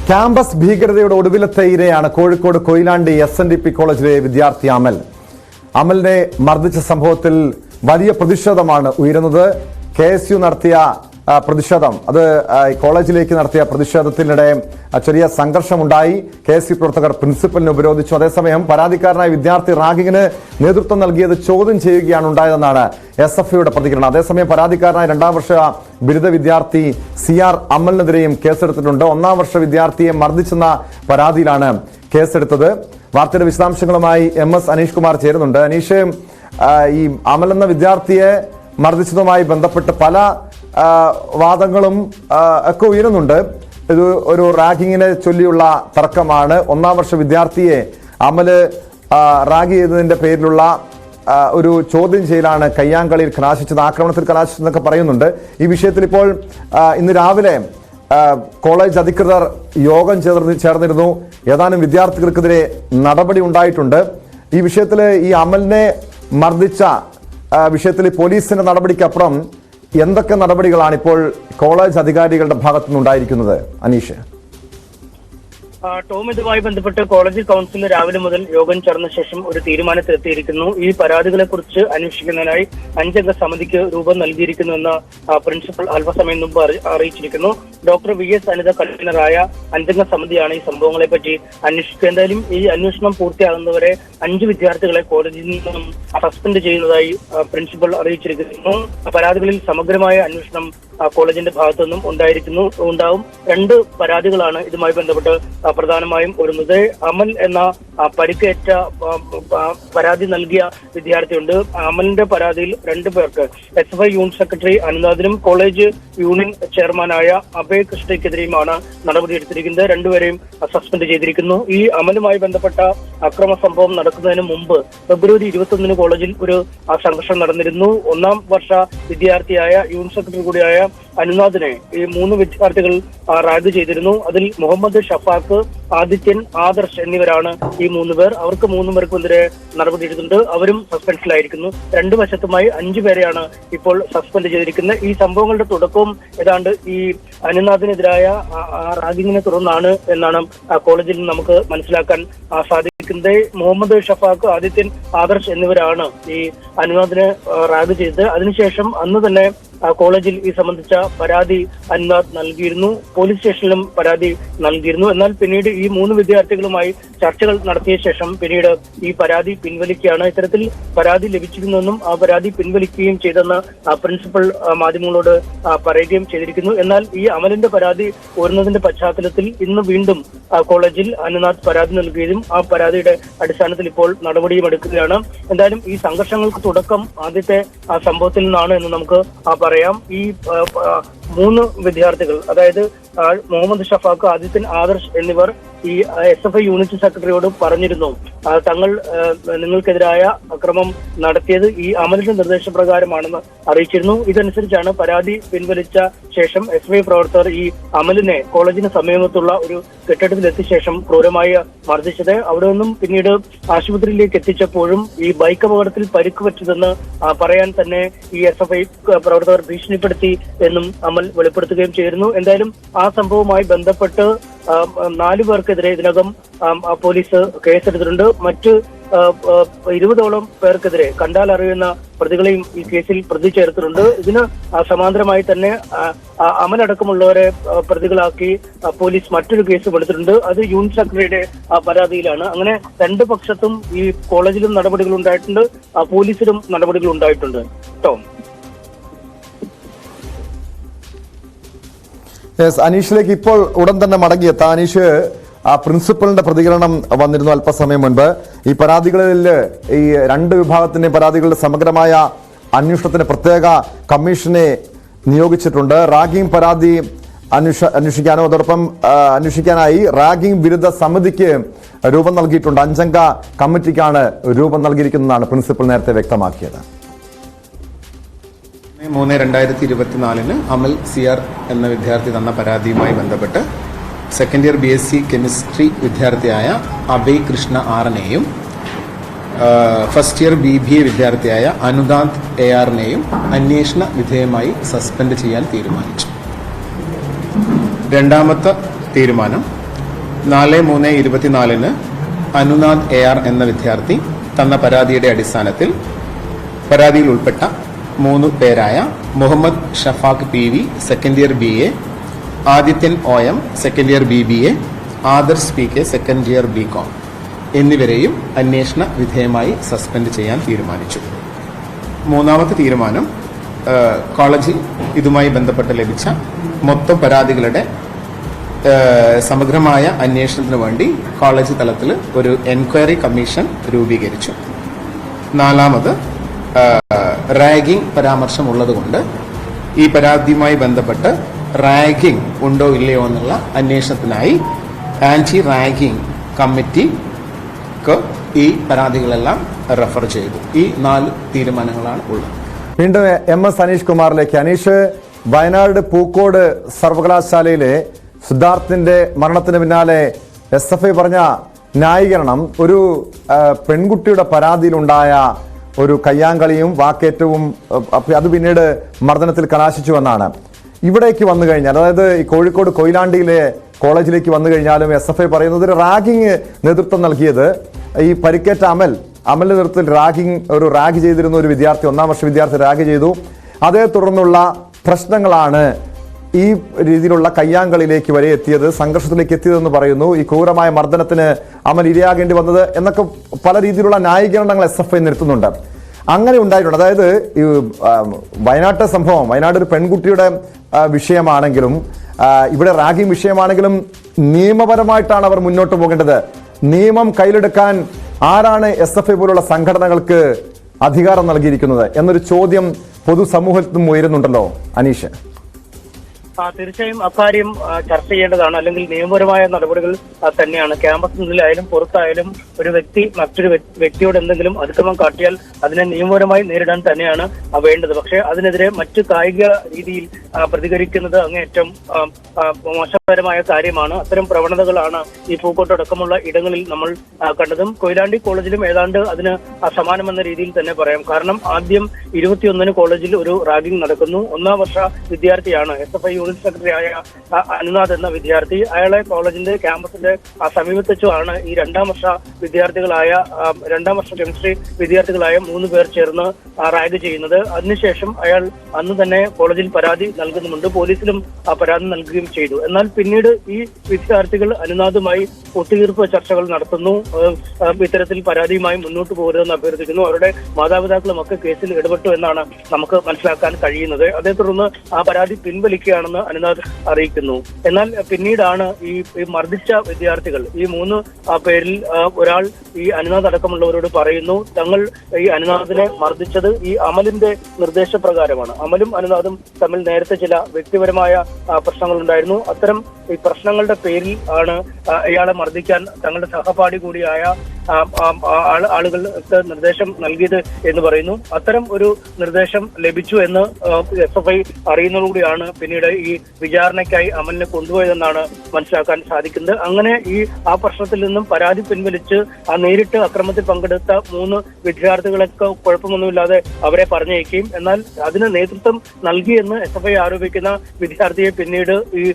Campus ഭീകരതയുടെ ഒടുവിലത്തെ ഇരയാണ് Kozhikode Koyilandy SNDP കോളേജിലെ വിദ്യാർത്ഥി അമലിനെ മർദ്ദിച്ച സംഭവത്തിൽ വലിയ പ്രതിഷേധമാണ് ഉയരുന്നത്. KSU നടത്തിയ പ്രതിഷേധം, അത് കോളേജിലേക്ക് നടത്തിയ പ്രതിഷേധത്തിനിടെ ചെറിയ സംഘർഷമുണ്ടായി. KSU പ്രവർത്തകർ പ്രിൻസിപ്പലിനെ ഉപരോധിച്ചു. അതേസമയം പരാതിക്കാരനായ വിദ്യാർത്ഥി റാഗിങ്ങിന് നേതൃത്വം നൽകിയത് ചോദ്യം ചെയ്യുകയാണ് ഉണ്ടായതെന്നാണ് SFIയുടെ പ്രതികരണം. അതേസമയം പരാതിക്കാരനായ 2ാം വർഷ ബിരുദ വിദ്യാർത്ഥി CR അമലിനെതിരെയും കേസെടുത്തിട്ടുണ്ട്. 1ാം വർഷ വിദ്യാർത്ഥിയെ മർദ്ദിച്ചെന്ന പരാതിയിലാണ് കേസെടുത്തത്. വാർത്തയുടെ വിശദാംശങ്ങളുമായി MS അനീഷ് കുമാർ ചേരുന്നുണ്ട്. അനീഷ്, ഈ അമൽ എന്ന വിദ്യാർത്ഥിയെ മർദ്ദിച്ചതുമായി ബന്ധപ്പെട്ട് പല വാദങ്ങളും ഒക്കെ ഉയരുന്നുണ്ട്. ഇത് ഒരു റാഗിങ്ങിനെ ചൊല്ലിയുള്ള തർക്കമാണ്. 1ാം വർഷ വിദ്യാർത്ഥിയെ അമല് റാഗ് ചെയ്തതിന്റെ പേരിലുള്ള ഒരു ചോദ്യം ചെയ്യലാണ് കയ്യാങ്കളിയിൽ കലാശിച്ചത്, ആക്രമണത്തിൽ കലാശിച്ചതെന്നൊക്കെ പറയുന്നുണ്ട്. ഈ വിഷയത്തിൽ ഇപ്പോൾ ഇന്ന് രാവിലെ കോളേജ് അധികൃതർ യോഗം ചേർന്നിരുന്നു. ഏതാനും വിദ്യാർത്ഥികൾക്കെതിരെ നടപടി ഉണ്ടായിട്ടുണ്ട്. ഈ വിഷയത്തിൽ ഈ അമലിനെ മർദ്ദിച്ച വിഷയത്തിൽ പോലീസിന്റെ നടപടിക്കപ്പുറം എന്തൊക്കെ നടപടികളാണ് ഇപ്പോൾ കോളേജ് അധികാരികളുടെ ഭാഗത്തുനിന്നുണ്ടായിരിക്കുന്നത് അനീഷ്? ടോം, ഇതുമായി ബന്ധപ്പെട്ട് കോളേജ് കൗൺസിൽ രാവിലെ മുതൽ യോഗം ചേർന്ന ശേഷം ഒരു തീരുമാനത്തിലെത്തിയിരിക്കുന്നു. ഈ പരാതികളെ കുറിച്ച് അന്വേഷിക്കുന്നതിനായി 5 അംഗ സമിതിക്ക് രൂപം നൽകിയിരിക്കുന്നുവെന്ന് പ്രിൻസിപ്പൽ അല്പസമയം മുമ്പ് അറിയിച്ചിരിക്കുന്നു. ഡോക്ടർ VS അനിത കൺവീനറായ 5 അംഗ സമിതിയാണ് ഈ സംഭവങ്ങളെ പറ്റി അന്വേഷിക്കുക. എന്തായാലും ഈ അന്വേഷണം പൂർത്തിയാകുന്നവരെ 5 വിദ്യാർത്ഥികളെ കോളേജിൽ നിന്നും സസ്പെൻഡ് ചെയ്യുന്നതായി പ്രിൻസിപ്പൽ അറിയിച്ചിരിക്കുന്നു. പരാതികളിൽ സമഗ്രമായ അന്വേഷണം കോളേജിന്റെ ഭാഗത്തുനിന്നും ഉണ്ടാവും. 2 പരാതികളാണ് ഇതുമായി ബന്ധപ്പെട്ട് പ്രധാനമായും വരുന്നത്. അമൽ എന്ന പരിക്കേറ്റ പരാതി നൽകിയ വിദ്യാർത്ഥിയുണ്ട്. അമലിന്റെ പരാതിയിൽ 2 പേർക്ക് SFI യൂണിറ്റ് സെക്രട്ടറി അനുനാഥിനും കോളേജ് യൂണിയൻ ചെയർമാനായ അഭയ് കൃഷ്ണയ്ക്കെതിരെയുമാണ് നടപടിയെടുത്തിരിക്കുന്നത്. 2 പേരെയും സസ്പെൻഡ് ചെയ്തിരിക്കുന്നു. ഈ അമലുമായി ബന്ധപ്പെട്ട അക്രമ സംഭവം നടക്കുന്നതിന് മുമ്പ് ഫെബ്രുവരി 21 കോളേജിൽ ഒരു സംഘർഷം നടന്നിരുന്നു. 1ാം വർഷ വിദ്യാർത്ഥിയായ യൂണിറ്റ് സെക്രട്ടറി കൂടിയായ അനുനാഥിനെ ഈ 3 വിദ്യാർത്ഥികൾ റാഗ് ചെയ്തിരുന്നു. അതിൽ മുഹമ്മദ് ഷഫാഖ്, ആദിത്യൻ, ആദർശ് എന്നിവരാണ് ഈ 3 പേർ. അവർക്ക് 3 പേർക്കെതിരെ നടപടിയെടുത്തിട്ടുണ്ട്. അവരും സസ്പെൻഷനിലായിരിക്കുന്നു. 2 വശത്തുമായി 5 പേരെയാണ് ഇപ്പോൾ സസ്പെൻഡ് ചെയ്തിരിക്കുന്നത്. ഈ സംഭവങ്ങളുടെ തുടക്കവും ഏതാണ്ട് ഈ അനുനാഥിനെതിരായ റാഗിങ്ങിനെ തുടർന്നാണ് എന്നാണ് കോളേജിൽ നിന്ന് നമുക്ക് മനസ്സിലാക്കാൻ സാധിക്കുന്നത്. മുഹമ്മദ് ഷഫാഖ്, ആദിത്യൻ, ആദർശ് എന്നിവരാണ് ഈ അനുനാഥിനെ റാഗ് ചെയ്തത്. അതിനുശേഷം അന്ന് തന്നെ കോളേജിൽ ഈ സംബന്ധിച്ച പരാതി അനുനാഥ് നൽകിയിരുന്നു. പോലീസ് സ്റ്റേഷനിലും പരാതി നൽകിയിരുന്നു. എന്നാൽ പിന്നീട് ഈ 3 വിദ്യാർത്ഥികളുമായി ചർച്ചകൾ നടത്തിയ ശേഷം പിന്നീട് ഈ പരാതി പിൻവലിക്കുകയാണ്. ഇത്തരത്തിൽ പരാതി ലഭിച്ചിരുന്നെന്നും ആ പരാതി പിൻവലിക്കുകയും ചെയ്തെന്ന് പ്രിൻസിപ്പൽ മാധ്യമങ്ങളോട് പറയുകയും ചെയ്തിരിക്കുന്നു. എന്നാൽ ഈ അമലിന്റെ പരാതി വരുന്നതിന്റെ പശ്ചാത്തലത്തിൽ ഇന്ന് വീണ്ടും കോളേജിൽ അനുനാഥ് പരാതി നൽകുകയും ആ പരാതിയുടെ അടിസ്ഥാനത്തിൽ ഇപ്പോൾ നടപടിയും എടുക്കുകയാണ്. എന്തായാലും ഈ സംഘർഷങ്ങൾക്ക് തുടക്കം ആദ്യത്തെ സംഭവത്തിൽ നിന്നാണ് എന്ന് നമുക്ക് പറയാം. ഈ 3 വിദ്യാർത്ഥികൾ, അതായത് മുഹമ്മദ് ഷഫാഖ്, ആദിത്യൻ, ആദർശ് എന്നിവർ ഈ SFI യൂണിറ്റ് സെക്രട്ടറിയോട് പറഞ്ഞിരുന്നു തങ്ങൾ നിങ്ങൾക്കെതിരായ അക്രമം നടത്തിയത് ഈ അമലിന്റെ നിർദ്ദേശപ്രകാരമാണെന്ന് അറിയിച്ചിരുന്നു. ഇതനുസരിച്ചാണ് പരാതി പിൻവലിച്ച ശേഷം SFI പ്രവർത്തകർ ഈ അമലിനെ കോളേജിന് സമീപത്തുള്ള ഒരു കെട്ടിടത്തിലെത്തിയ ശേഷം ക്രൂരമായി മർദ്ദിച്ചത്. അവിടെ നിന്നും പിന്നീട് ആശുപത്രിയിലേക്ക് എത്തിച്ചപ്പോഴും ഈ ബൈക്ക് അപകടത്തിൽ പരിക്ക് പറ്റിയതെന്ന് പറയാൻ തന്നെ ഈ SFI പ്രവർത്തകർ ഭീഷണിപ്പെടുത്തി എന്നും അമൽ വെളിപ്പെടുത്തുകയും ചെയ്തിരുന്നു. എന്തായാലും ആ സംഭവവുമായി ബന്ധപ്പെട്ട് 4 പേർക്കെതിരെ ഇതിനകം പോലീസ് കേസെടുത്തിട്ടുണ്ട്. മറ്റ് 20ഓളം പേർക്കെതിരെ കണ്ടാൽ അറിയുന്ന പ്രതികളെയും ഈ കേസിൽ പ്രതി ചേർത്തിട്ടുണ്ട്. ഇതിന് സമാന്തരമായി തന്നെ അമലടക്കമുള്ളവരെ പ്രതികളാക്കി പോലീസ് മറ്റൊരു കേസ് എടുത്തിട്ടുണ്ട്. അത് യൂണിറ്റ് സെക്രട്ടറിയുടെ പരാതിയിലാണ്. അങ്ങനെ 2 പക്ഷത്തും ഈ കോളേജിലും നടപടികൾ ഉണ്ടായിട്ടുണ്ട്, പോലീസിലും നടപടികൾ ഉണ്ടായിട്ടുണ്ട്. ടോം, അനീഷിലേക്ക് ഇപ്പോൾ ഉടൻ തന്നെ മടങ്ങിയെത്താം. അനീഷ്, പ്രിൻസിപ്പലിന്റെ പ്രതികരണം വന്നിരുന്നു അല്പസമയം മുൻപ്. ഈ പരാതികളിൽ ഈ 2 വിഭാഗത്തിന്റെ പരാതികളുടെ സമഗ്രമായ അന്വേഷണത്തിന് പ്രത്യേക കമ്മീഷനെ നിയോഗിച്ചിട്ടുണ്ട്. റാഗിംഗ് പരാതി അന്വേഷിക്കാനോ അതോടൊപ്പം അന്വേഷിക്കാനായി റാഗിംഗ് വിരുദ്ധ സമിതിക്ക് രൂപം നൽകിയിട്ടുണ്ട്. 5 അംഗ കമ്മിറ്റിക്കാണ് രൂപം നൽകിയിരിക്കുന്നതാണ് പ്രിൻസിപ്പൽ നേരത്തെ വ്യക്തമാക്കിയത്. 3/2024 അമൽ CR എന്ന വിദ്യാർത്ഥി തന്ന പരാതിയുമായി ബന്ധപ്പെട്ട് സെക്കൻഡ് ഇയർ BSc കെമിസ്ട്രി വിദ്യാർത്ഥിയായ അഭയ് കൃഷ്ണ ആറിനെയും ഫസ്റ്റ് ഇയർ BBA വിദ്യാർത്ഥിയായ അനുനാഥ് ARനെയും അന്വേഷണ വിധേയമായി സസ്പെൻഡ് ചെയ്യാൻ തീരുമാനിച്ചു. രണ്ടാമത്തെ തീരുമാനം 4/3/24 അനുനാദ് AR എന്ന വിദ്യാർത്ഥി തന്ന പരാതിയുടെ അടിസ്ഥാനത്തിൽ പരാതിയിൽ ഉൾപ്പെട്ട 3 പേരായ Muhammad Shafaq PV second year BA, Adithyan OM second year BBA, Adarsh PK second year BCom എന്നിവരെയും അന്വേഷണ വിധേയമായി സസ്പെൻഡ് ചെയ്യാൻ തീരുമാനിച്ചു. മൂന്നാമത്തെ തീരുമാനം, കോളേജിൽ ഇതുമായി ബന്ധപ്പെട്ട് ലഭിച്ച മൊത്തം പരാതികളുടെ സമഗ്രമായ അന്വേഷണത്തിന് വേണ്ടി കോളേജ് തലത്തിൽ ഒരു എൻക്വയറി കമ്മീഷൻ രൂപീകരിച്ചു. നാലാമത്, റാഗിംഗ് പരാമർശം ഉള്ളതുകൊണ്ട് ഈ പരാതിയുമായി ബന്ധപ്പെട്ട് റാഗിംഗ് ഉണ്ടോ ഇല്ലയോ എന്നുള്ള അന്വേഷണത്തിനായി ആന്റി റാഗിംഗ് കമ്മിറ്റിക്ക് ഈ പരാതികളെല്ലാം റെഫർ ചെയ്തു. ഈ 4 തീരുമാനങ്ങളാണ് ഉള്ളത്. വീണ്ടും MS അനീഷ് കുമാറിലേക്ക്. അനീഷ്, വയനാട് പൂക്കോട് സർവകലാശാലയിലെ സിദ്ധാർത്ഥിന്റെ മരണത്തിന് പിന്നാലെ SFI പറഞ്ഞ ന്യായീകരണം ഒരു പെൺകുട്ടിയുടെ പരാതിയിലുണ്ടായ ഒരു കയ്യാങ്കളിയും വാക്കേറ്റവും അത് പിന്നീട് മർദ്ദനത്തിൽ കലാശിച്ചുവെന്നാണ്. ഇവിടേക്ക് വന്നു കഴിഞ്ഞാൽ, അതായത് ഈ കോഴിക്കോട് കൊയിലാണ്ടിയിലെ കോളേജിലേക്ക് വന്നു കഴിഞ്ഞാലും SFI പറയുന്നത് റാഗിങ് നേതൃത്വം നൽകിയത് ഈ പരിക്കേറ്റ അമലിന്റെ നേതൃത്വത്തിൽ റാഗ് ചെയ്തിരുന്ന ഒരു വിദ്യാർത്ഥി, 1ാം വർഷ വിദ്യാർത്ഥി റാഗ് ചെയ്തു. അതേ തുടർന്നുള്ള പ്രശ്നങ്ങളാണ് ഈ രീതിയിലുള്ള കയ്യാങ്കളിയിലേക്ക് വരെ എത്തിയത്, സംഘർഷത്തിലേക്ക് എത്തിയതെന്ന് പറയുന്നു. ഈ ക്രൂരമായ മർദ്ദനത്തിന് അമൽ ഇരയാകേണ്ടി വന്നത് എന്നൊക്കെ പല രീതിയിലുള്ള ന്യായീകരണങ്ങൾ SFI നിർത്തുന്നുണ്ട്. അങ്ങനെ ഉണ്ടായിട്ടുണ്ട്. അതായത് ഈ വയനാട്ട് സംഭവം, വയനാട് ഒരു പെൺകുട്ടിയുടെ വിഷയമാണെങ്കിലും ഇവിടെ റാഗിംഗ് വിഷയമാണെങ്കിലും നിയമപരമായിട്ടാണ് അവർ മുന്നോട്ട് പോകേണ്ടത്. നിയമം കയ്യിലെടുക്കാൻ ആരാണ് SFI പോലുള്ള സംഘടനകൾക്ക് അധികാരം നൽകിയിരിക്കുന്നത് എന്നൊരു ചോദ്യം പൊതുസമൂഹത്തിനും ഉയരുന്നുണ്ടല്ലോ അനീഷ്. തീർച്ചയായും അക്കാര്യം ചർച്ച ചെയ്യേണ്ടതാണ്. അല്ലെങ്കിൽ നിയമപരമായ നടപടികൾ തന്നെയാണ്. ക്യാമ്പസിനുള്ളിലായാലും പുറത്തായാലും ഒരു വ്യക്തി മറ്റൊരു വ്യക്തിയോട് എന്തെങ്കിലും അതിക്രമം കാട്ടിയാൽ അതിനെ നിയമപരമായി നേരിടാൻ തന്നെയാണ് വേണ്ടത്. പക്ഷേ അതിനെതിരെ മറ്റു കായിക രീതിയിൽ പ്രതികരിക്കുന്നത് അങ്ങേയറ്റം മോശപരമായ കാര്യമാണ്. അത്തരം പ്രവണതകളാണ് ഈ പൂക്കോട്ടടക്കമുള്ള ഇടങ്ങളിൽ നമ്മൾ കണ്ടതും. കൊയിലാണ്ടി കോളേജിലും ഏതാണ്ട് അതിന് സമാനമെന്ന രീതിയിൽ തന്നെ പറയാം. കാരണം ആദ്യം 21 കോളേജിൽ ഒരു റാഗിംഗ് നടക്കുന്നു. 1ാം വർഷ വിദ്യാർത്ഥിയാണ് SFI യൂണിറ്റ് സെക്രട്ടറി ആയ അനുനാഥ് എന്ന വിദ്യാർത്ഥി. അയാളെ കോളേജിന്റെ ക്യാമ്പസിന്റെ സമീപത്ത് വെച്ചാണ് ഈ 2ാം വർഷ വിദ്യാർത്ഥികളായ 2ാം വർഷ കെമിസ്ട്രി വിദ്യാർത്ഥികളായ 3 പേർ ചേർന്ന് റാഗ് ചെയ്യുന്നത്. അതിനുശേഷം അയാൾ അന്ന് തന്നെ കോളേജിൽ പരാതി നൽകുന്നുമുണ്ട്, പോലീസിലും പരാതി നൽകുകയും ചെയ്തു. എന്നാൽ പിന്നീട് ഈ വിദ്യാർത്ഥികൾ അനുനാഥുമായി ഒത്തുതീർപ്പ് ചർച്ചകൾ നടത്തുന്നു. ഇത്തരത്തിൽ പരാതിയുമായി മുന്നോട്ട് പോകരുതെന്ന് അഭ്യർത്ഥിക്കുന്നു. അവരുടെ മാതാപിതാക്കളും ഒക്കെ കേസിൽ ഇടപെട്ടു എന്നാണ് നമുക്ക് മനസ്സിലാക്കാൻ കഴിയുന്നത്. അതേ തുടർന്ന് ആ പരാതി പിൻവലിക്കുകയാണെന്ന് അനുനാഥ് അറിയിക്കുന്നു. എന്നാൽ പിന്നീടാണ് ഈ മർദ്ദിച്ച വിദ്യാർത്ഥികൾ, ഈ 3 പേരിൽ ഒരാൾ ഈ അനുനാഥ് അടക്കമുള്ളവരോട് പറയുന്നു തങ്ങൾ ഈ അനുനാഥിനെ മർദ്ദിച്ചത് ഈ അമലിന്റെ നിർദ്ദേശപ്രകാരമാണ്. അമലും അനുനാഥും തമ്മിൽ നേരത്തെ ചില വ്യക്തിപരമായ പ്രശ്നങ്ങളുണ്ടായിരുന്നു. അത്തരം ഈ പ്രശ്നങ്ങളുടെ പേരിൽ ആണ് ഇയാളെ മർദ്ദിക്കാൻ തങ്ങളുടെ സഹപാഠി കൂടിയായ ആളുകൾക്ക് നിർദ്ദേശം നൽകിയത് എന്ന് പറയുന്നു. അത്തരം ഒരു നിർദ്ദേശം ലഭിച്ചു എന്ന് SFI അറിയുന്നതോടുകൂടിയാണ് പിന്നീട് ഈ വിചാരണയ്ക്കായി അമലിനെ കൊണ്ടുപോയതെന്നാണ് മനസ്സിലാക്കാൻ സാധിക്കുന്നത്. അങ്ങനെ ആ പ്രശ്നത്തിൽ നിന്നും പരാതി പിൻവലിച്ച് നേരിട്ട് അക്രമത്തിൽ പങ്കെടുത്ത 3 വിദ്യാർത്ഥികളൊക്കെ കുഴപ്പമൊന്നുമില്ലാതെ അവരെ പറഞ്ഞയക്കുകയും എന്നാൽ അതിന് നേതൃത്വം നൽകിയെന്ന് SFI ആരോപിക്കുന്ന വിദ്യാർത്ഥിയെ പിന്നീട് ഈ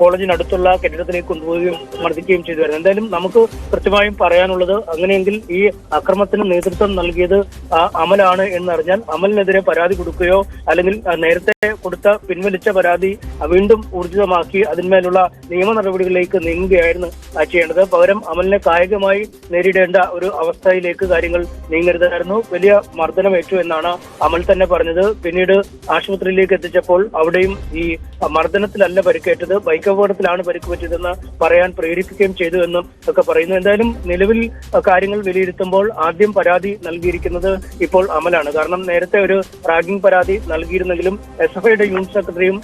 കോളേജിനടുത്തുള്ള കെട്ടിടത്തിലേക്ക് കൊണ്ടുപോവുകയും മർദ്ദിക്കുകയും ചെയ്തു വരുന്നത്. എന്തായാലും നമുക്ക് കൃത്യമായും പറയാനുള്ളത്, അങ്ങനെയെങ്കിൽ ഈ അക്രമത്തിന് നേതൃത്വം നൽകിയത് അമലാണ് എന്നറിഞ്ഞാൽ അമലിനെതിരെ പരാതി കൊടുക്കുകയോ അല്ലെങ്കിൽ നേരത്തെ കൊടുത്ത പിൻവലിച്ച പരാതി വീണ്ടും ഊർജിതമാക്കി അതിന്മേലുള്ള നിയമ നടപടികളിലേക്ക് നീങ്ങുകയായിരുന്നു ചെയ്യേണ്ടത്. പകരം അമലിനെ കായികമായി നേരിടേണ്ട ഒരു അവസ്ഥയിലേക്ക് കാര്യങ്ങൾ നീങ്ങരുതായിരുന്നു. വലിയ മർദ്ദനമേറ്റു എന്നാണ് അമൽ തന്നെ പറഞ്ഞത്. പിന്നീട് ആശുപത്രിയിലേക്ക് എത്തിച്ചപ്പോൾ അവിടെയും ഈ മർദ്ദനത്തിലല്ല പരിക്കേറ്റത്, ബൈക്ക് അപകടത്തിലാണ് പരിക്ക് പറ്റിയതെന്ന് പറയാൻ പ്രേരിപ്പിക്കുകയും ചെയ്തു എന്നും ഒക്കെ പറയുന്നു. എന്തായാലും നിലവിൽ കാര്യങ്ങൾ വിലയിരുത്തുമ്പോൾ ആദ്യം പരാതി നൽകിയിരിക്കുന്നത് ഇപ്പോൾ അമലാണ്. കാരണം നേരത്തെ ഒരു റാഗിംഗ് പരാതി നൽകിയിരുന്നെങ്കിലും SFIയുടെ യൂണിറ്റ് സെക്രട്ടറിയും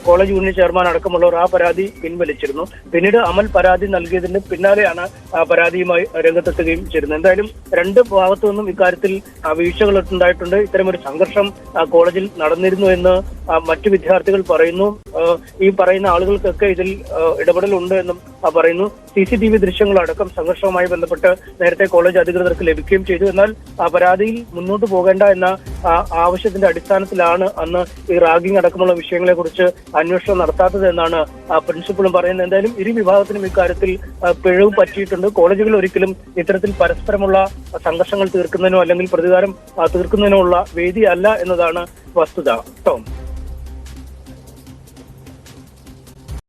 കോളേജ് യൂണിയൻ ചെയർമാൻ അടക്കമുള്ളവർ ആ പരാതി പിൻവലിച്ചിരുന്നു. പിന്നീട് അമൽ പരാതി നൽകിയതിന് പിന്നാലെയാണ് പരാതിയുമായി രംഗത്തെത്തുകയും ചെയ്തിരുന്നത്. എന്തായാലും 2 ഭാഗത്തു നിന്നും ഇക്കാര്യത്തിൽ വീഴ്ചകൾ ഉണ്ടായിട്ടുണ്ട്. ഇത്തരമൊരു സംഘർഷം കോളേജിൽ നടന്നിരുന്നു എന്ന് മറ്റു വിദ്യാർത്ഥികൾ പറയുന്നു. ഈ പറയുന്ന ആളുകൾക്കൊക്കെ ഇതിൽ ഇടപെടലുണ്ട് എന്നും പറയുന്നു. CCTV ദൃശ്യങ്ങളടക്കം സംഘർഷവുമായി ബന്ധപ്പെട്ട് നേരത്തെ കോളേജ് അധികൃതർക്ക് ലഭിക്കുകയും ചെയ്തു. എന്നാൽ പരാതിയിൽ മുന്നോട്ട് പോകേണ്ട എന്ന ആവശ്യത്തിന്റെ അടിസ്ഥാനത്തിലാണ് അന്ന് ഈ റാഗിംഗ് അടക്കമുള്ള വിഷയങ്ങളെ കുറിച്ച് അന്വേഷണം നടത്താത്തത് എന്നാണ് പ്രിൻസിപ്പളും പറയുന്നത്. എന്തായാലും ഇരു വിഭാഗത്തിനും ഇക്കാര്യത്തിൽ പിഴവ് പറ്റിയിട്ടുണ്ട്. കോളേജുകൾ ഒരിക്കലും ഇത്തരത്തിൽ പരസ്പരമുള്ള സംഘർഷങ്ങൾ തീർക്കുന്നതിനോ അല്ലെങ്കിൽ പ്രതികാരം തീർക്കുന്നതിനോ ഉള്ള വേദിയല്ല എന്നതാണ് വസ്തുത. ടോം.